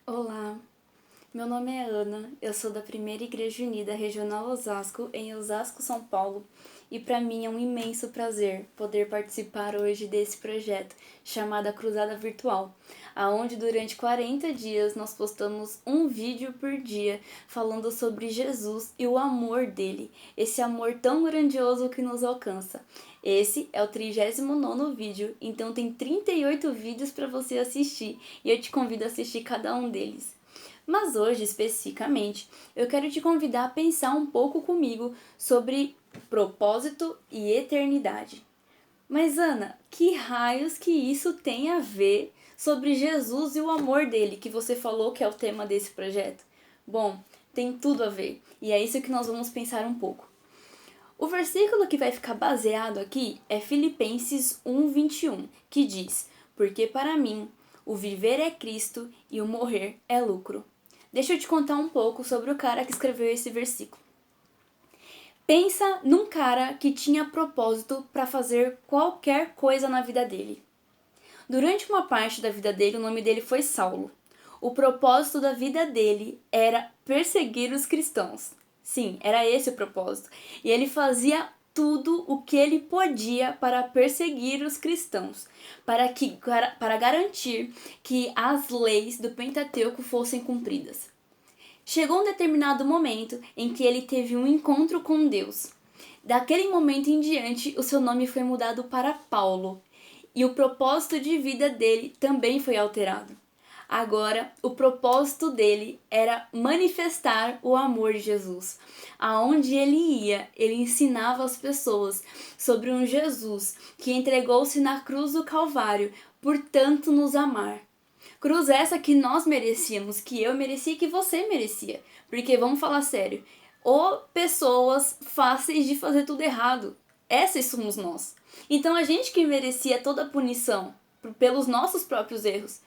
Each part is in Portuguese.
Olá, meu nome é Ana, eu sou da Primeira Igreja Unida Regional Osasco, em Osasco, São Paulo, e para mim é um imenso prazer poder participar hoje desse projeto chamado Cruzada Virtual, aonde durante 40 dias nós postamos um vídeo por dia falando sobre Jesus e o amor dele, esse amor tão grandioso que nos alcança. Esse é o 39º vídeo, então tem 38 vídeos para você assistir e eu te convido a assistir cada um deles. Mas hoje, especificamente, eu quero te convidar a pensar um pouco comigo sobre propósito e eternidade. Mas Ana, que raios que isso tem a ver sobre Jesus e o amor dele, que você falou que é o tema desse projeto? Bom, tem tudo a ver, e é isso que nós vamos pensar um pouco. O versículo que vai ficar baseado aqui é Filipenses 1:21, que diz: Porque para mim o viver é Cristo e o morrer é lucro. Deixa eu te contar um pouco sobre o cara que escreveu esse versículo. Pensa num cara que tinha propósito para fazer qualquer coisa na vida dele. Durante uma parte da vida dele, o nome dele foi Saulo. O propósito da vida dele era perseguir os cristãos. Sim, era esse o propósito. E ele fazia tudo o que ele podia para perseguir os cristãos, para garantir que as leis do Pentateuco fossem cumpridas. Chegou um determinado momento em que ele teve um encontro com Deus. Daquele momento em diante, o seu nome foi mudado para Paulo, e o propósito de vida dele também foi alterado. Agora, o propósito dele era manifestar o amor de Jesus. Aonde ele ia, ele ensinava as pessoas sobre um Jesus que entregou-se na cruz do Calvário por tanto nos amar. Cruz essa que nós merecíamos, que eu merecia e que você merecia. Porque, vamos falar sério, ou pessoas fáceis de fazer tudo errado. Essas somos nós. Então a gente que merecia toda a punição pelos nossos próprios erros.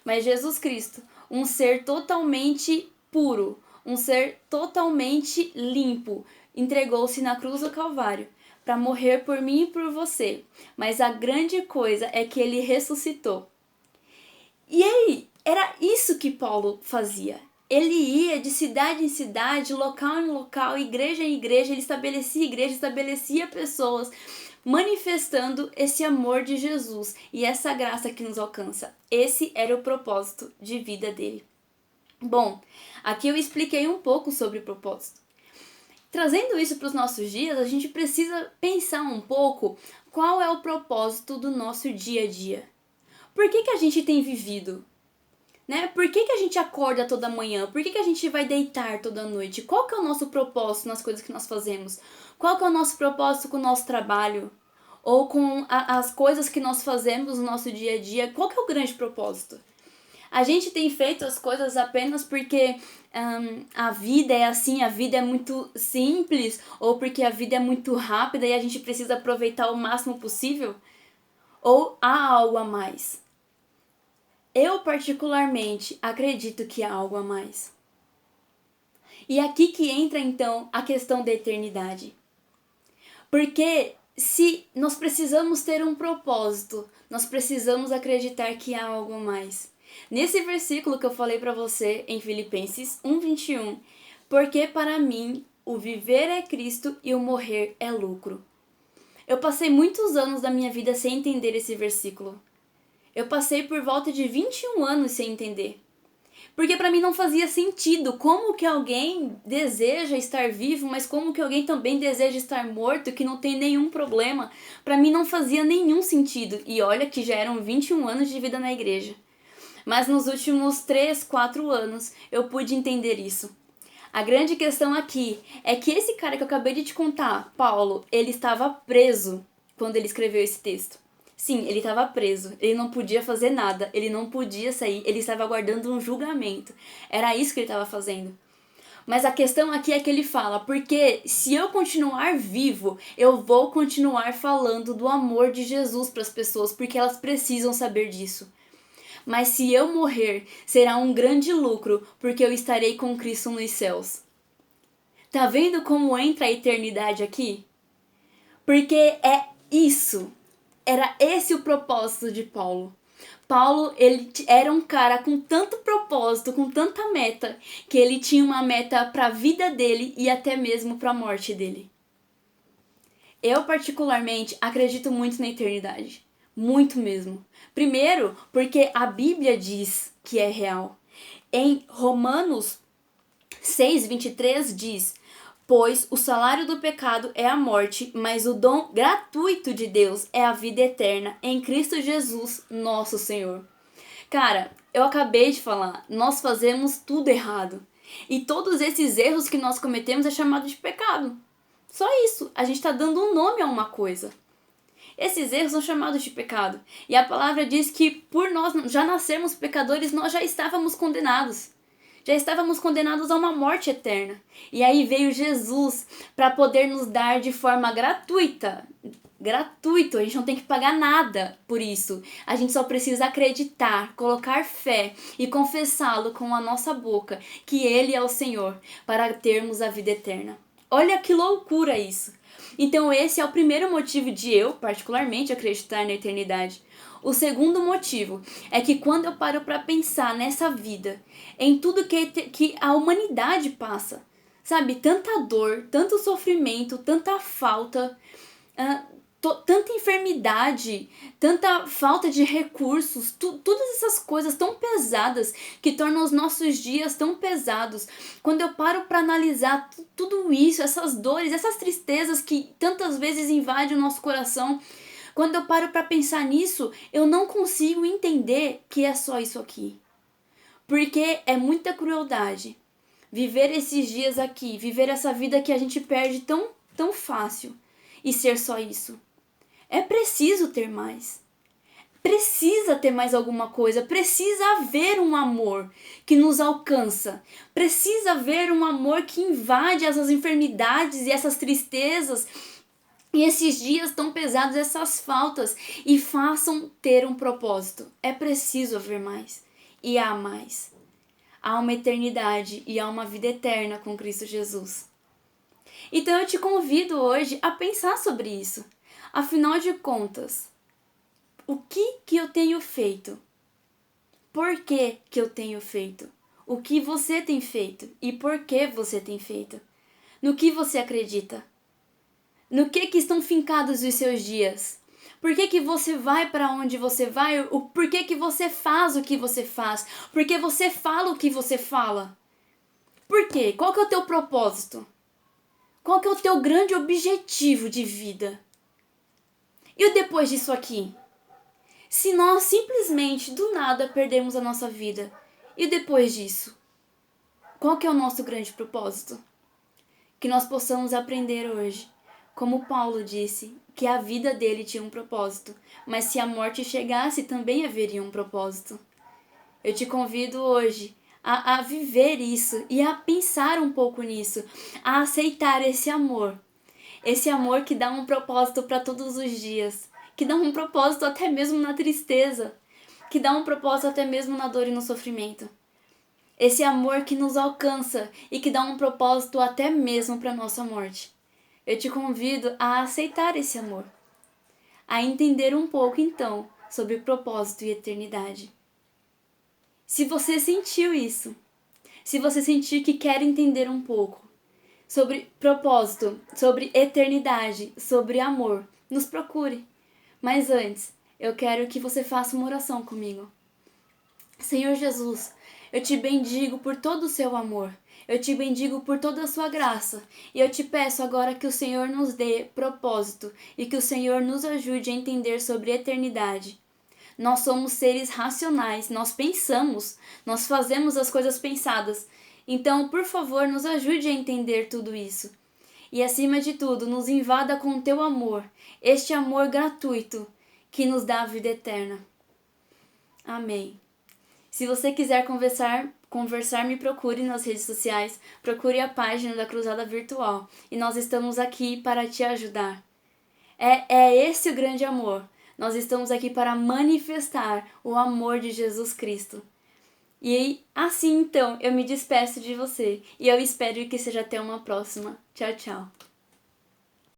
Mas Jesus Cristo, um ser totalmente puro, um ser totalmente limpo, entregou-se na cruz do Calvário para morrer por mim e por você. Mas a grande coisa é que ele ressuscitou. E aí, era isso que Paulo fazia. Ele ia de cidade em cidade, local em local, igreja em igreja, ele estabelecia igreja, estabelecia pessoas, manifestando esse amor de Jesus e essa graça que nos alcança. Esse era o propósito de vida dele. Bom, aqui eu expliquei um pouco sobre o propósito. Trazendo isso para os nossos dias, a gente precisa pensar um pouco qual é o propósito do nosso dia a dia. Por que a gente tem vivido? Né? Por que a gente acorda toda manhã? Por que a gente vai deitar toda noite? Qual que é o nosso propósito nas coisas que nós fazemos? Qual que é o nosso propósito com o nosso trabalho? Ou com as coisas que nós fazemos no nosso dia a dia? Qual que é o grande propósito? A gente tem feito as coisas apenas porque a vida é assim, a vida é muito simples, ou porque a vida é muito rápida e a gente precisa aproveitar o máximo possível? Ou há algo a mais? Eu, particularmente, acredito que há algo a mais. E é aqui que entra, então, a questão da eternidade. Porque se nós precisamos ter um propósito, nós precisamos acreditar que há algo a mais. Nesse versículo que eu falei para você, em Filipenses 1:21, porque para mim o viver é Cristo e o morrer é lucro. Eu passei muitos anos da minha vida sem entender esse versículo. Eu passei por volta de 21 anos sem entender. Porque para mim não fazia sentido como que alguém deseja estar vivo, mas como que alguém também deseja estar morto, que não tem nenhum problema. Para mim não fazia nenhum sentido. E olha que já eram 21 anos de vida na igreja. Mas nos últimos 3, 4 anos eu pude entender isso. A grande questão aqui é que esse cara que eu acabei de te contar, Paulo, ele estava preso quando ele escreveu esse texto. Sim, ele estava preso, ele não podia fazer nada, ele não podia sair, ele estava aguardando um julgamento. Era isso que ele estava fazendo. Mas a questão aqui é que ele fala, porque se eu continuar vivo, eu vou continuar falando do amor de Jesus para as pessoas, porque elas precisam saber disso. Mas se eu morrer, será um grande lucro, porque eu estarei com Cristo nos céus. Tá vendo como entra a eternidade aqui? Porque é isso. Era esse o propósito de Paulo. Paulo, ele era um cara com tanto propósito, com tanta meta, que ele tinha uma meta para a vida dele e até mesmo para a morte dele. Eu, particularmente, acredito muito na eternidade. Muito mesmo. Primeiro, porque a Bíblia diz que é real. Em Romanos 6:23 diz: pois o salário do pecado é a morte, mas o dom gratuito de Deus é a vida eterna em Cristo Jesus, nosso Senhor. Cara, eu acabei de falar, nós fazemos tudo errado. E todos esses erros que nós cometemos é chamado de pecado. Só isso, a gente está dando um nome a uma coisa. Esses erros são chamados de pecado. E a palavra diz que por nós já nascermos pecadores, nós já estávamos condenados. Já estávamos condenados a uma morte eterna. E aí veio Jesus para poder nos dar de forma gratuita. Gratuito, a gente não tem que pagar nada por isso. A gente só precisa acreditar, colocar fé e confessá-lo com a nossa boca que Ele é o Senhor para termos a vida eterna. Olha que loucura isso! Então esse é o primeiro motivo de eu, particularmente, acreditar na eternidade. O segundo motivo é que quando eu paro para pensar nessa vida, em tudo que a humanidade passa, sabe? Tanta dor, tanto sofrimento, tanta falta, tanta enfermidade, tanta falta de recursos, todas essas coisas tão pesadas que tornam os nossos dias tão pesados. Quando eu paro para analisar tudo isso, essas dores, essas tristezas que tantas vezes invadem o nosso coração, quando eu paro para pensar nisso, eu não consigo entender que é só isso aqui. Porque é muita crueldade viver esses dias aqui, viver essa vida que a gente perde tão fácil e ser só isso. É preciso ter mais. Precisa ter mais alguma coisa, precisa haver um amor que nos alcança, precisa haver um amor que invade essas enfermidades e essas tristezas e esses dias tão pesados, essas faltas, e façam ter um propósito. É preciso haver mais. E há mais. Há uma eternidade e há uma vida eterna com Cristo Jesus. Então eu te convido hoje a pensar sobre isso. Afinal de contas, o que eu tenho feito? Por que eu tenho feito? O que você tem feito? E por que você tem feito? No que você acredita? No que estão fincados os seus dias? Por que você vai para onde você vai? Por que você faz o que você faz? Por que você fala o que você fala? Por quê? Qual que é o teu propósito? Qual que é o teu grande objetivo de vida? E o depois disso aqui? Se nós simplesmente do nada perdemos a nossa vida, e depois disso? Qual que é o nosso grande propósito? Que nós possamos aprender hoje. Como Paulo disse, que a vida dele tinha um propósito, mas se a morte chegasse, também haveria um propósito. Eu te convido hoje a viver isso e a pensar um pouco nisso, a aceitar esse amor que dá um propósito para todos os dias, que dá um propósito até mesmo na tristeza, que dá um propósito até mesmo na dor e no sofrimento. Esse amor que nos alcança e que dá um propósito até mesmo para nossa morte. Eu te convido a aceitar esse amor, a entender um pouco então sobre propósito e eternidade. Se você sentiu isso, se você sentir que quer entender um pouco sobre propósito, sobre eternidade, sobre amor, nos procure. Mas antes, eu quero que você faça uma oração comigo. Senhor Jesus, eu te bendigo por todo o seu amor. Eu te bendigo por toda a sua graça. E eu te peço agora que o Senhor nos dê propósito e que o Senhor nos ajude a entender sobre eternidade. Nós somos seres racionais, nós pensamos, nós fazemos as coisas pensadas. Então, por favor, nos ajude a entender tudo isso. E acima de tudo, nos invada com o teu amor, este amor gratuito que nos dá a vida eterna. Amém. Se você quiser conversar, me procure nas redes sociais, procure a página da Cruzada Virtual e nós estamos aqui para te ajudar. É esse o grande amor. Nós estamos aqui para manifestar o amor de Jesus Cristo. E assim então eu me despeço de você e eu espero que seja até uma próxima. Tchau, tchau.